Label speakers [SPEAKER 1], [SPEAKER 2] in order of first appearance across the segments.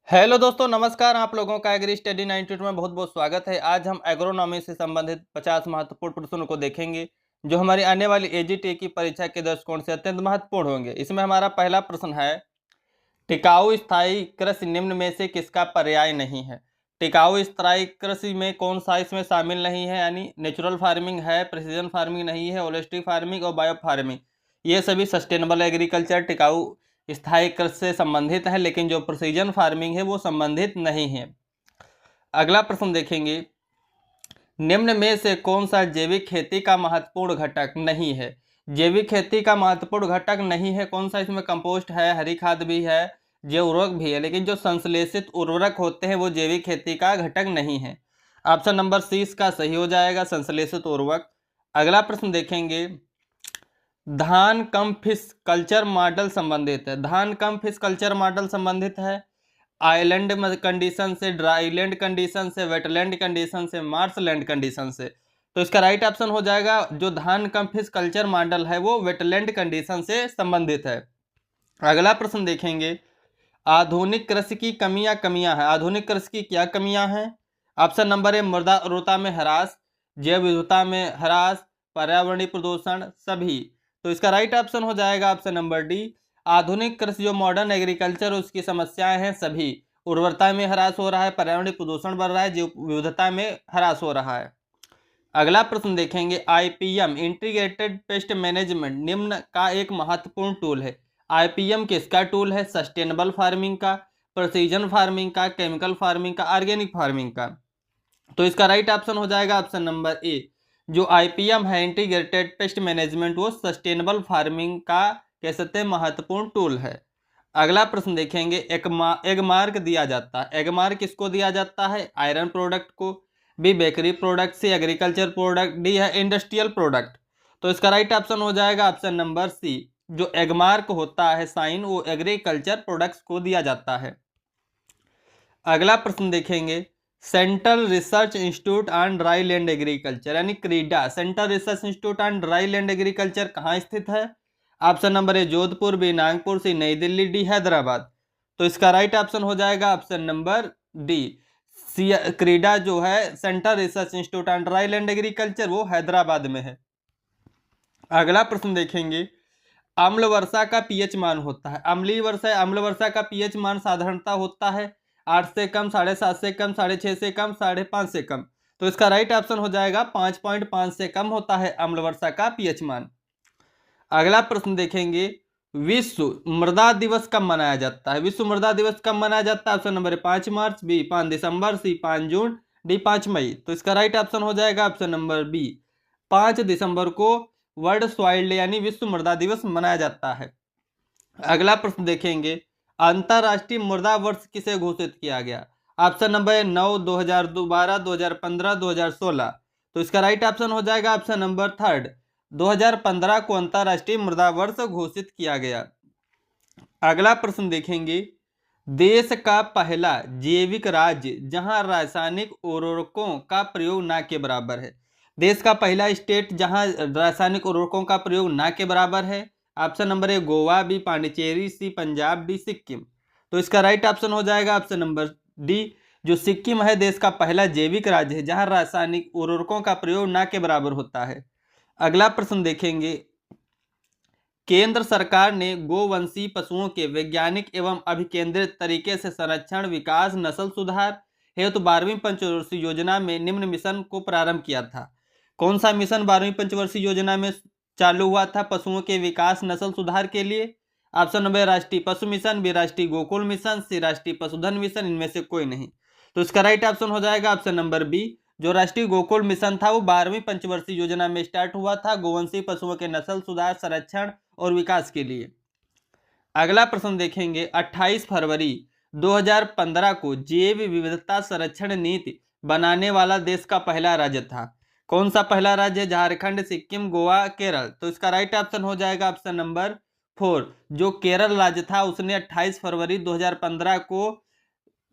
[SPEAKER 1] Hello दोस्तों, नमस्कार। आप लोगों का एग्री स्टडी 92 में बहुत बहुत स्वागत है। आज हम एग्रोनॉमी से संबंधित 50 महत्वपूर्ण प्रश्नों को देखेंगे जो हमारी आने वाली एजीटी की परीक्षा के दृष्टिकोण से अत्यंत महत्वपूर्ण होंगे। इसमें हमारा पहला प्रश्न है, टिकाऊ स्थायी कृषि निम्न में से किसका पर्याय नहीं है। टिकाऊ स्थायी कृषि में कौन सा इसमें शामिल नहीं है, यानी नेचुरल फार्मिंग है, प्रिसीजन फार्मिंग नहीं है, होलिस्टिक फार्मिंग और बायो फार्मिंग। ये सभी सस्टेनेबल एग्रीकल्चर टिकाऊ स्थायी कृषि से संबंधित है, लेकिन जो प्रिसीजन फार्मिंग है वो संबंधित नहीं है। अगला प्रश्न देखेंगे, निम्न में से कौन सा जैविक खेती का महत्वपूर्ण घटक नहीं है। जैविक खेती का महत्वपूर्ण घटक नहीं है कौन सा, इसमें कंपोस्ट है, हरी खाद भी है, जैव उर्वरक भी है, लेकिन जो संश्लेषित उर्वरक होते हैं वो जैविक खेती का घटक नहीं है। ऑप्शन नंबर सी इसका सही हो जाएगा, संश्लेषित उर्वरक। अगला प्रश्न देखेंगे, धान कम फिश कल्चर मॉडल संबंधित है। धान कम फिश कल्चर मॉडल संबंधित है आइलैंड कंडीशन से, ड्राईलैंड कंडीशन से, वेटलैंड कंडीशन से, मार्शलैंड कंडीशन से। तो इसका राइट ऑप्शन हो जाएगा, जो धान कम फिश कल्चर मॉडल है वो वेटलैंड कंडीशन से संबंधित है। अगला प्रश्न देखेंगे, आधुनिक कृषि की कमियां हैं। आधुनिक कृषि की क्या कमियां हैं। ऑप्शन नंबर ए मृदा उर्वरता में ह्रास, जैव विविधता में ह्रास, पर्यावरणीय प्रदूषण, सभी। तो इसका राइट ऑप्शन हो जाएगा ऑप्शन नंबर डी, आधुनिक कृषि जो मॉडर्न एग्रीकल्चर उसकी समस्याएं हैं सभी। उर्वरता में ह्रास हो रहा है, पर्यावरणीय प्रदूषण बढ़ रहा है, जैव विविधता में ह्रास हो रहा है। अगला प्रश्न देखेंगे, आईपीएम इंटीग्रेटेड पेस्ट मैनेजमेंट निम्न का एक महत्वपूर्ण टूल है। आईपीएम किसका टूल है, सस्टेनेबल फार्मिंग का, प्रिसीजन फार्मिंग का, केमिकल फार्मिंग का, ऑर्गेनिक फार्मिंग का। तो इसका राइट ऑप्शन हो जाएगा ऑप्शन नंबर ए, जो आईपीएम है इंटीग्रेटेड पेस्ट मैनेजमेंट वो सस्टेनेबल फार्मिंग का कह सकते हैं महत्वपूर्ण टूल है। अगला प्रश्न देखेंगे, एगमार्क दिया जाता है। एगमार्क किसको दिया जाता है, आयरन प्रोडक्ट को, बी बेकरी प्रोडक्ट, सी एग्रीकल्चर प्रोडक्ट, डी है इंडस्ट्रियल प्रोडक्ट। तो इसका राइट ऑप्शन हो जाएगा ऑप्शन नंबर सी, जो एगमार्क होता है साइन वो एग्रीकल्चर प्रोडक्ट्स को दिया जाता है। अगला प्रश्न देखेंगे, central research institute on dry land agriculture यानी CRIDA, central research institute on dry land agriculture कहाँ स्थित है। Option number A Jodhpur, B Nagpur, C New Delhi, D Hyderabad. तो इसका राइट ऑप्शन हो जाएगा ऑप्शन नंबर डी, सी क्रीडा जो है central research institute on dry land agriculture वो हैदराबाद में है। अगला प्रश्न देखेंगे, अम्ल वर्षा का पीएच मान होता है। अम्ल वर्षा का पीएच मान साधारणतः होता है 8 से कम, 7.5 से कम, 6.5 से कम, 5.5 से कम। तो इसका राइट ऑप्शन हो जाएगा 5.5 से कम होता है अम्ल वर्षा का पीएच मान। अगला प्रश्न देखेंगे, विश्व मृदा दिवस कब मनाया जाता है। विश्व मृदा दिवस कब मनाया जाता है। ऑप्शन नंबर 5 मार्च, बी 5 दिसंबर, सी 5 जून, डी 5 मई। तो इसका राइट ऑप्शन हो जाएगा ऑप्शन नंबर बी, 5 दिसंबर को वर्ल्ड सॉइल डे यानी विश्व मृदा दिवस मनाया जाता है। अगला प्रश्न देखेंगे, अंतरराष्ट्रीय मृदा वर्ष किसे घोषित किया गया। Option number 9, 2012, 2015, 2016। तो इसका राइट ऑप्शन हो जाएगा ऑप्शन नंबर थर्ड, 2015 को अंतरराष्ट्रीय मृदा वर्ष घोषित किया गया। अगला प्रश्न देखेंगे, देश का पहला जैविक राज्य जहां रासायनिक उर्वरकों का प्रयोग ना के बराबर है। देश का पहला स्टेट जहां रासायनिक उर्वरकों का प्रयोग ना के बराबर है। Option number A Goa, B Pondicherry, C Punjab, D Sikkim. तो इसका राइट ऑप्शन हो जाएगा ऑप्शन नंबर डी, जो सिक्किम है देश का पहला जैविक राज्य है जहां रासायनिक उर्वरकों का प्रयोग ना के बराबर होता है। अगला प्रश्न देखेंगे, केंद्र सरकार ने गोवंशीय पशुओं के वैज्ञानिक एवं अभिकेंद्रित तरीके से संरक्षण, विकास, नस्ल सुधार हेतु 12वीं पंचवर्षीय योजना में निम्न मिशन को प्रारंभ किया था। कौन सा मिशन 12वीं पंचवर्षीय योजना में चालू हुआ था पशुओं के विकास, नस्ल सुधार के लिए। ऑप्शन नंबर राष्ट्रीय पशु मिशन, बी राष्ट्रीय गोकुल मिशन, सी राष्ट्रीय पशुधन मिशन, इनमें से कोई नहीं। तो इसका राइट ऑप्शन हो जाएगा ऑप्शन नंबर बी, जो राष्ट्रीय गोकुल मिशन था वो 12वीं पंचवर्षीय योजना में स्टार्ट हुआ था गोवंशीय पशुओं के नस्ल सुधार, संरक्षण और विकास के लिए। अगला प्रश्न देखेंगे, 28 फरवरी 2015 को जैव विविधता संरक्षण नीति बनाने वाला देश का पहला राज्य था। कौन सा पहला राज्य है, झारखंड, सिक्किम, गोवा, केरल। तो इसका राइट ऑप्शन हो जाएगा ऑप्शन नंबर 4, जो केरल राज्य था उसने 28 फरवरी 2015 को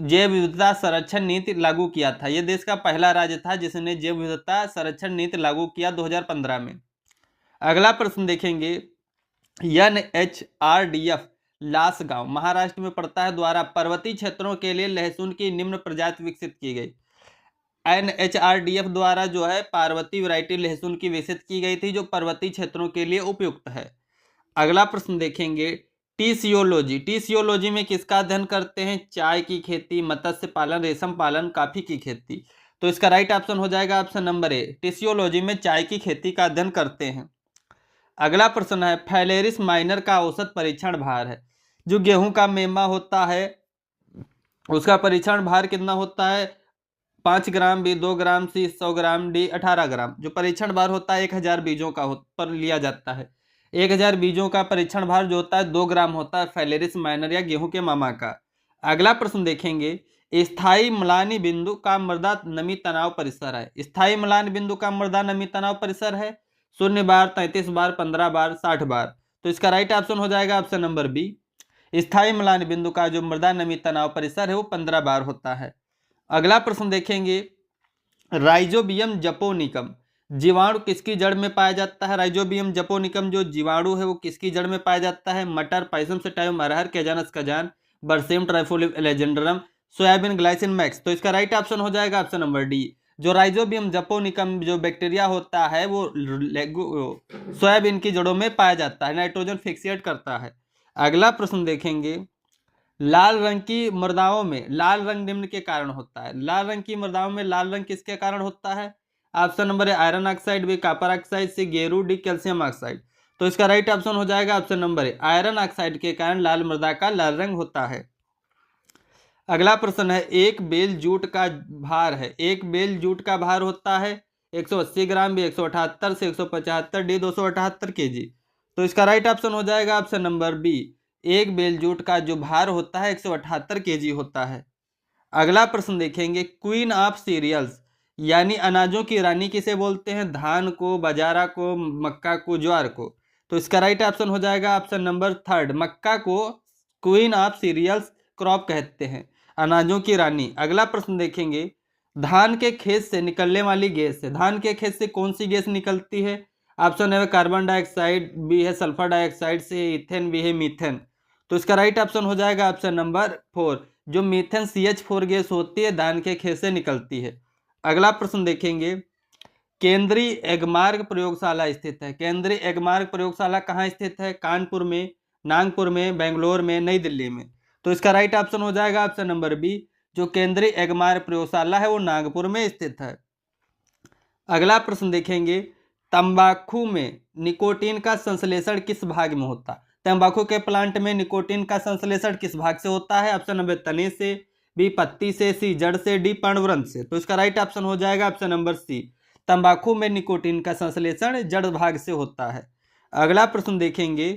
[SPEAKER 1] जैव विविधता संरक्षण नीति लागू किया था। यह देश का पहला राज्य था जिसने जैव विविधता संरक्षण नीति लागू किया 2015 में। अगला प्रश्न देखेंगे, NHRDF लासगांव महाराष्ट्र में पड़ता है द्वारा पर्वतीय क्षेत्रों के लिए लहसुन की निम्न प्रजाति विकसित की गई। NHRDF द्वारा जो है पार्वती वैरायटी लहसुन की विकसित की गई थी जो पर्वतीय क्षेत्रों के लिए उपयुक्त है। अगला प्रश्न देखेंगे टीसियोलॉजी। टीसियोलॉजी में किसका अध्ययन करते हैं? चाय की खेती, मत्स्य पालन, रेशम पालन, कॉफी की खेती। तो इसका राइट ऑप्शन हो जाएगा ऑप्शन नंबर ए। टीसियोलॉजी में चाय की खेती का अध्ययन करते हैं। अगला प्रश्न है फैलेरिस माइनर का औसत परीक्षण भार है। जो गेहूं का मेवा होता है उसका परीक्षण भार कितना होता है? 5 ग्राम, बी 2 ग्राम, सी 100 ग्राम, डी 18 ग्राम। जो परीक्षण भार होता है 1000 बीजों का पर लिया जाता है। 1000 बीजों का परीक्षण भार जो होता है 2 ग्राम होता है फैलेरिस माइनर या गेहूं के मामा का। अगला प्रश्न देखेंगे स्थायी म्लानी बिंदु का मृदा नमी तनाव परिसर है। स्थायी म्लान बिंदु का मृदा नमी तनाव परिसर है 0 बार, 33 बार, 15 बार, 60 बार। तो इसका राइट ऑप्शन हो जाएगा ऑप्शन नंबर बी। स्थायी म्लान बिंदु का जो मृदा नमी तनाव परिसर है वो 15 बार होता है। अगला प्रश्न देखेंगे राइजोबियम जपोनिकम जीवाणु किसकी जड़ में पाया जाता है? राइजोबियम जपोनिकम जो जीवाणु है वो किसकी जड़ में पाया जाता है? मटर, पाइसम सेटाइवम अरहर, कैजानस Khajan, berseem, ट्राइफोलिव एलेजेंड्रम, soybean, glycine max. तो इसका राइट ऑप्शन हो जाएगा ऑप्शन नंबर डी। जो राइजोबियम जपोनिकम जो बैक्टीरिया होता है वो सोयाबीन की जड़ों में पाया जाता है, नाइट्रोजन फिक्सिएट करता है। अगला प्रश्न देखेंगे लाल रंग की मृदाओं में लाल रंग निम्न के कारण होता है। लाल रंग की मृदाओं में लाल रंग किसके कारण होता है? Option number A iron oxide, B copper oxide, C गेरू, डी कैल्शियम ऑक्साइड। तो इसका राइट ऑप्शन हो जाएगा option number A iron oxide के कारण लाल मृदा का लाल रंग होता है। अगला प्रश्न है एक बेल जूट का भार है। एक बेल जूट का भार होता है 180 ग्राम, बी 178 से 175, डी 278 kg। तो इसका राइट ऑप्शन हो जाएगा ऑप्शन नंबर बी। एक बेल जूट का जो भार होता है 178 kg होता है। अगला प्रश्न देखेंगे क्वीन ऑफ सीरियल्स यानी अनाजों की रानी किसे बोलते हैं? धान को, बाजरा को, मक्का को, ज्वार को। तो इसका राइट ऑप्शन हो जाएगा ऑप्शन नंबर थर्ड। मक्का को क्वीन ऑफ सीरियल्स क्रॉप कहते हैं, अनाजों की रानी। अगला प्रश्न देखेंगे धान के खेत से निकलने वाली गैस है। धान के खेत से कौन सी गैस निकलती है? ऑप्शन है कार्बन डाइऑक्साइड, बी है सल्फर डाइऑक्साइड, सी इथेन, बी है मीथेन। तो इसका राइट ऑप्शन हो जाएगा ऑप्शन नंबर 4। जो मीथेन CH4 गैस होती है धान के खेत से निकलती है। अगला प्रश्न देखेंगे केंद्रीय एगमार्ग प्रयोगशाला स्थित है। केंद्रीय एगमार्ग प्रयोगशाला कहाँ स्थित है? कानपुर में, नागपुर में, बेंगलोर में, नई दिल्ली में। तो इसका राइट ऑप्शन हो जाएगा ऑप्शन नंबर बी। जो केंद्रीय एगमार्ग प्रयोगशाला है वो नागपुर में स्थित है। अगला प्रश्न देखेंगे तंबाकू में निकोटीन का संश्लेषण किस भाग में होता है? तंबाकू के प्लांट में निकोटीन का संश्लेषण किस भाग से होता है? ऑप्शन नंबर तने से, बी पत्ती से, सी जड़ से, डी पर्णवृंत से। तो इसका राइट ऑप्शन हो जाएगा ऑप्शन नंबर सी। तंबाकू में निकोटीन का संश्लेषण जड़ भाग से होता है। अगला प्रश्न देखेंगे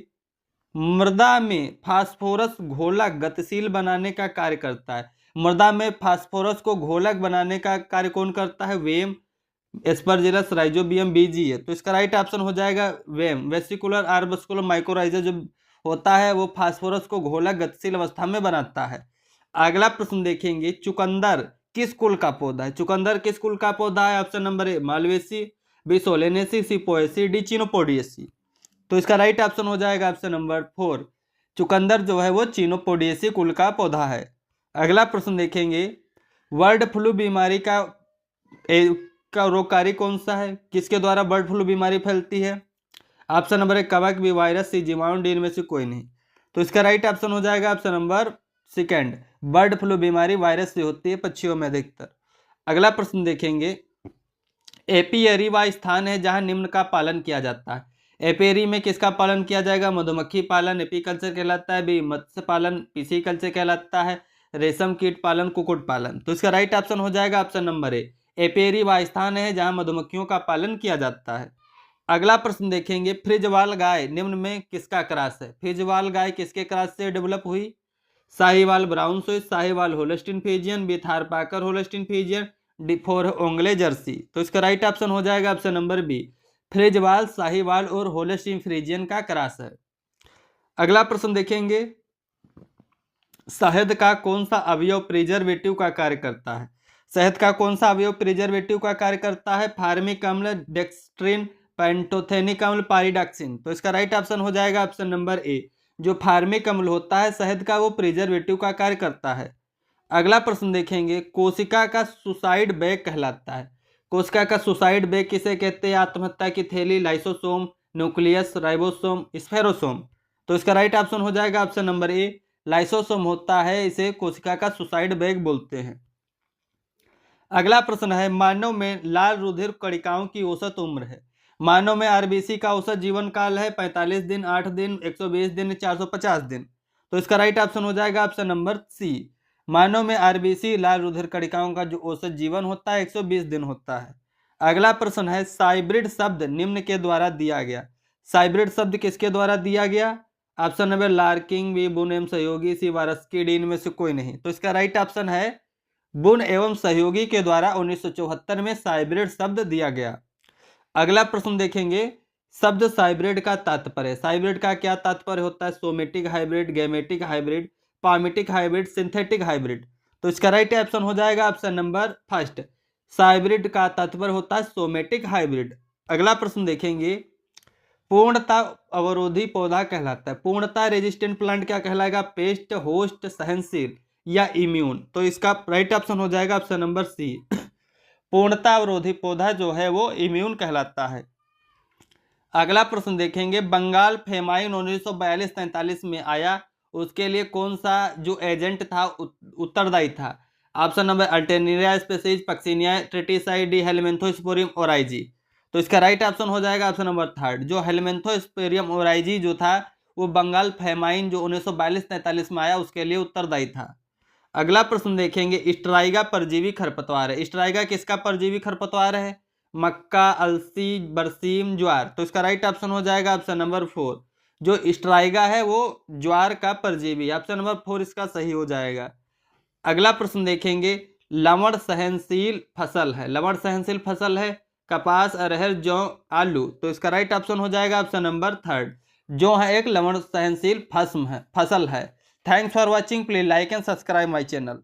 [SPEAKER 1] मृदा में फास्फोरस घोलक गतिशील बनाने का कार्य करता है। मृदा में फास्फोरस को घोलक बनाने का कार्य कौन करता है? वेम, एस्परजिलस, राइजोबियम, बीजी है। तो इसका राइट ऑप्शन हो जाएगा वेम। वेसिकुलर आर्बस्कुलर माइकोराइजा जो होता है वो फास्फोरस को घोलक गतिशील अवस्था में बनाता है। अगला प्रश्न देखेंगे चुकंदर किस कुल का पौधा है? चुकंदर किस कुल का पौधा है? Option number A Malvaceae, B Solanaceae, C Poaceae, D Chenopodiaceae. तो इसका राइट ऑप्शन हो जाएगा ऑप्शन नंबर 4। चुकंदर जो है वो चिनोपोडियसी कुल का पौधा है। अगला प्रश्न देखेंगे बर्ड फ्लू बीमारी का रोगकारी कौन सा है? किसके द्वारा बर्ड फ्लू बीमारी फैलती है? ऑप्शन नंबर 1 कवक, बी वायरस, सी जीवाणु, डी इनमें से कोई नहीं। तो इसका राइट ऑप्शन हो जाएगा option number second. Bird flu बीमारी वायरस से होती है पक्षियों में अधिकतर। अगला प्रश्न देखेंगे एपियरी वह स्थान है जहां निम्न का पालन किया जाता है। एपियरी में किसका पालन किया जाएगा? मधुमक्खी पालन एपीकल्चर कहलाता है, बी मत्स्य पालन पीसीकल्चर कहलाता है, रेशम कीट पालन कुक्कुट पालन। तो इसका राइट ऑप्शन हो जाएगा ऑप्शन नंबर ए। एपियरी वह स्थान है जहां मधुमक्खियों का पालन किया जाता है। अगला प्रश्न देखेंगे फ्रिजवाल गाय निम्न में किसका क्रॉस है? फ्रिजवाल गाय किसके क्रॉस से डेवलप हुई? Sahiwal brown Swiss, Sahiwal Holstein Friesian, B Tharparkar Holstein Friesian, D for Ongole Jersey. तो इसका राइट ऑप्शन हो जाएगा option number B. Frieswal, Sahiwal और होल्स्टीन फ्रीजियन का क्रॉस है। अगला प्रश्न देखेंगे शहद का कौन सा अवयव प्रिजर्वेटिव का कार्य करता है? शहद का कौन सा अवयव प्रिजर्वेटिव का कार्य करता है? फार्मिक अम्ल, डेक्स्ट्रिन, पेंटोथेनिक अम्ल, पारिडॉक्सिन। तो इसका राइट ऑप्शन हो जाएगा ऑप्शन नंबर ए। जो फार्मिक अम्ल होता है शहद का वो प्रिजर्वेटिव का कार्य करता है। अगला प्रश्न देखेंगे, कोशिका का सुसाइड बैग कहलाता है। कोशिका का सुसाइड बैग किसे कहते हैं? आत्महत्या की थैली, लाइसोसोम, न्यूक्लियस, राइबोसोम, स्फेरोसोम। तो इसका राइट ऑप्शन हो जाएगा ऑप्शन नंबर ए, लाइसोसोम होता है, इसे कोशिका का सुसाइड बैग बोलते हैं। अगला प्रश्न है, मानव में लाल रुधिर कणिकाओं की औसत उम्र है। मानव में आरबीसी का औसत जीवन काल है 45 दिन, 8 दिन, 120 दिन, 450 दिन। तो इसका राइट ऑप्शन हो जाएगा ऑप्शन नंबर सी। मानव में आरबीसी लाल रुधिर कणिकाओं का जो औसत जीवन होता है 120 दिन होता है। अगला प्रश्न है, साइब्रिड शब्द निम्न के द्वारा दिया गया। साइब्रिड शब्द किसके द्वारा दिया गया? ऑप्शन नंबर लार्किंग, बी बुन एवं सहयोगी, सी वारस्की, डी इनमें से कोई नहीं। तो इसका राइट ऑप्शन है बुन एवं सहयोगी के द्वारा 1974 में साइब्रिड शब्द दिया गया। अगला प्रश्न देखेंगे, शब्द साइब्रिड का तात्पर्य। साइब्रिड का क्या तात्पर्य होता है? सोमेटिक हाइब्रिड, गैमेटिक हाइब्रिड, पार्मिटिक हाइब्रिड, सिंथेटिक हाइब्रिड। तो इसका राइट ऑप्शन हो जाएगा ऑप्शन नंबर फर्स्ट, साइब्रिड का तात्पर्य होता है सोमेटिक हाइब्रिड। अगला प्रश्न देखेंगे, पूर्णता अवरोधी पौधा कहलाता है। पूर्णता रेजिस्टेंट प्लांट क्या कहलाएगा? पेस्ट, होस्ट, सहनशील या इम्यून। तो इसका राइट ऑप्शन हो जाएगा ऑप्शन नंबर सी, पूर्णता अवरोधी पौधा जो है वो इम्यून कहलाता है। अगला प्रश्न देखेंगे, बंगाल फेमाइन 1942-43 में आया, उसके लिए कौन सा जो एजेंट था उत्तरदायी था? Option number Alternaria species, Puccinia triticina, D Helminthosporium oryzae. तो इसका राइट ऑप्शन हो जाएगा ऑप्शन नंबर थर्ड, जो हेलमेंथोस्पोरियम ओराइजी जो था वो बंगाल फेमाइन जो 1942-43 में आया उसके लिए उत्तरदायी था। अगला प्रश्न देखेंगे, स्ट्राइगा परजीवी खरपतवार है। स्ट्राइगा किसका परजीवी खरपतवार है? मक्का, अलसी, बरसीम, ज्वार। तो इसका राइट ऑप्शन हो जाएगा ऑप्शन नंबर 4, जो स्ट्राइगा है वो ज्वार का परजीवी। ऑप्शन नंबर 4 इसका सही हो जाएगा। अगला प्रश्न देखेंगे, लवण सहनशील फसल है। लवण सहनशील फसल है कपास, अरहर, जौ, आलू। तो इसका राइट ऑप्शन हो जाएगा ऑप्शन नंबर 3, जौ है एक लवण सहनशील फसल है। Thanks for watching, please like and subscribe my channel.